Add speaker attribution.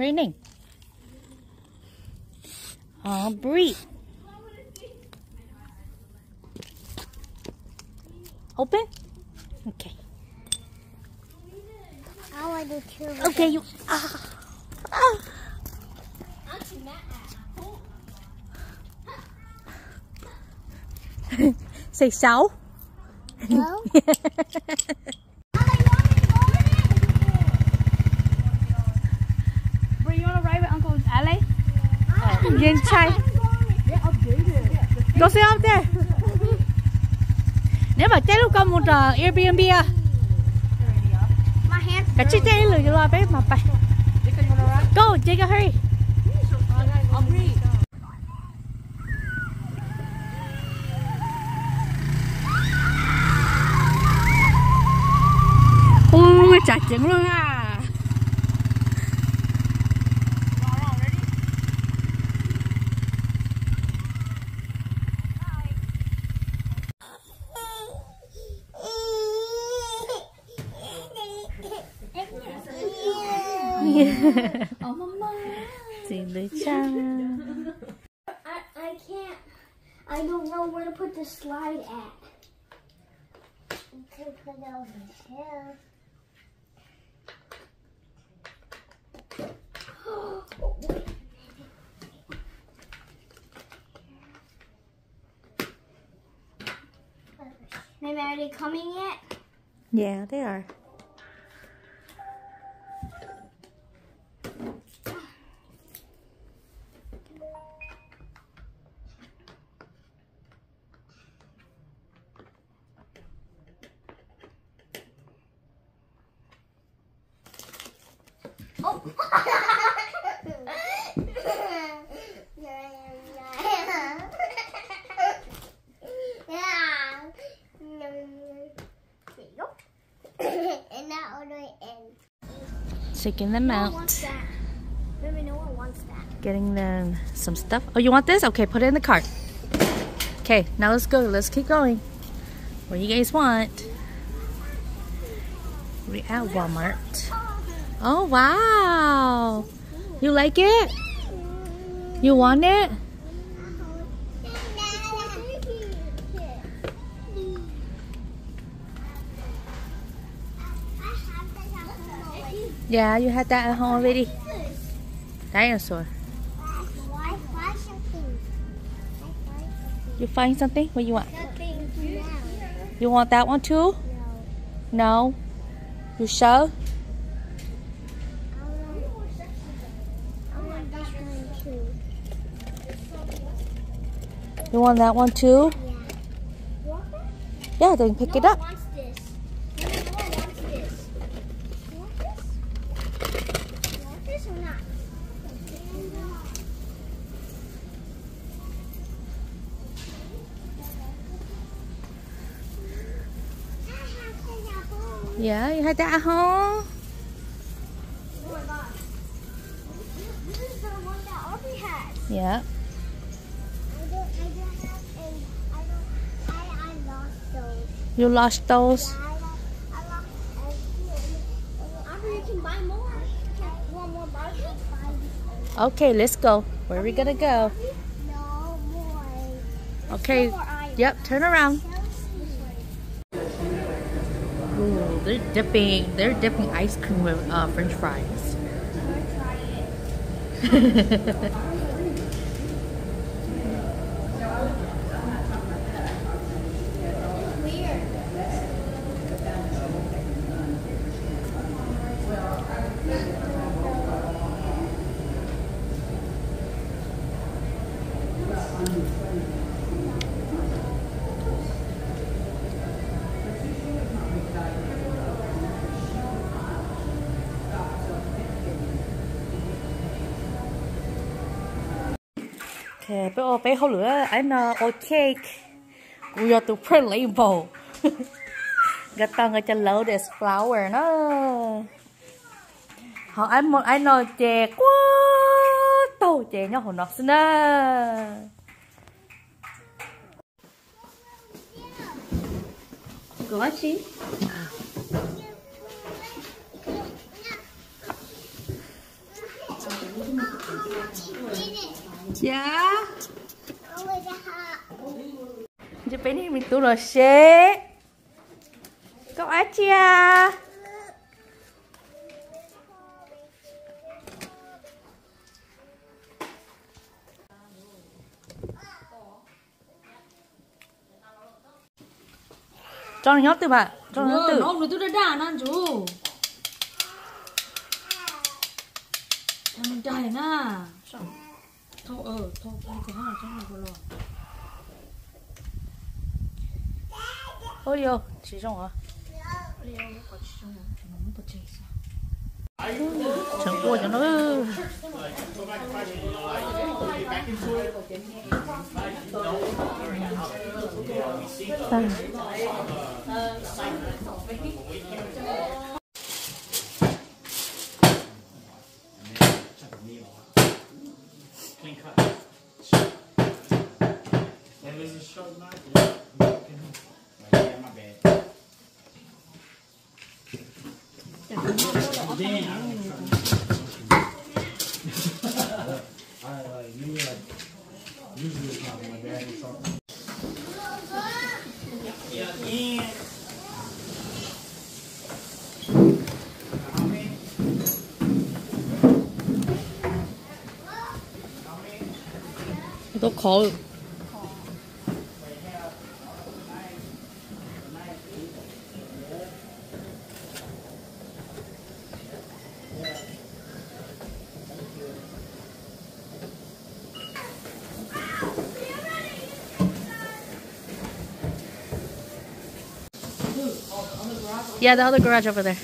Speaker 1: Raining. Breathe. Open? Okay.
Speaker 2: I want to do two.
Speaker 1: Okay, you. Say 6.
Speaker 2: No?
Speaker 3: Bro, you want to ride with Uncle Ale?
Speaker 1: Yên trai. Go sit up there. Nếu mà chạy lúc con một Airbnb à? Cả chiếc chạy lười cho lo bé mà bay. Go, Jacob, hurry. Ôi, chả trứng luôn à.
Speaker 2: Oh, Mama.
Speaker 1: Xin lỗi cha.
Speaker 2: I can't. I don't know where to put the slide at. You can put it over here. Maybe are they coming yet?
Speaker 1: Yeah, they are.
Speaker 2: Oh. And now all the way in.
Speaker 1: Checking them out.
Speaker 2: Maybe no one wants that.
Speaker 1: Getting them some stuff. Oh, you want this? Okay, put it in the cart. Okay, now let's go. Let's keep going. What do you guys want? We're at Walmart. Oh, wow. You like it? You want it? Yeah, you had that at home already. Dinosaur. You find something? What you want? You want that one too? No. You sure? You want that one too? Yeah, then pick it up. Yeah, you had that at home?
Speaker 2: Oh my gosh. This is the one that Aubrey has.
Speaker 1: Yeah.
Speaker 2: I lost those.
Speaker 1: You lost those?
Speaker 2: Yeah, I lost Aubrey, you can buy more. You want more Barbie?
Speaker 1: Okay, let's go. Where are we gonna go?
Speaker 2: No more.
Speaker 1: Okay. Yep, turn around. Ooh, they're dipping ice cream with French fries. Okay, but bé không lửa anh all cake. We are to print label. Gata nga cho low this flower nó. Họ anh nói chè quá to chè nhau họ nó xin à. Có gì? Dạ.
Speaker 2: Oh, wait,
Speaker 1: Chị bé này mình tu rồi xế. Cậu á chia. Cho nó nhót từ bạn. Cho nó nhót từ.
Speaker 4: Nó tôi đã đà nó chú. Mình chạy na. Thôi thôi cái hàng trong này có lò.
Speaker 1: Ôi yo, chỉ trong hả? Chẳng qua cho nó.
Speaker 5: Clean cut. That was a short knife. Yeah, my bad. Usually it's not my bad. It's all. Yeah.
Speaker 1: Nó khó. Yeah, the other garage over there.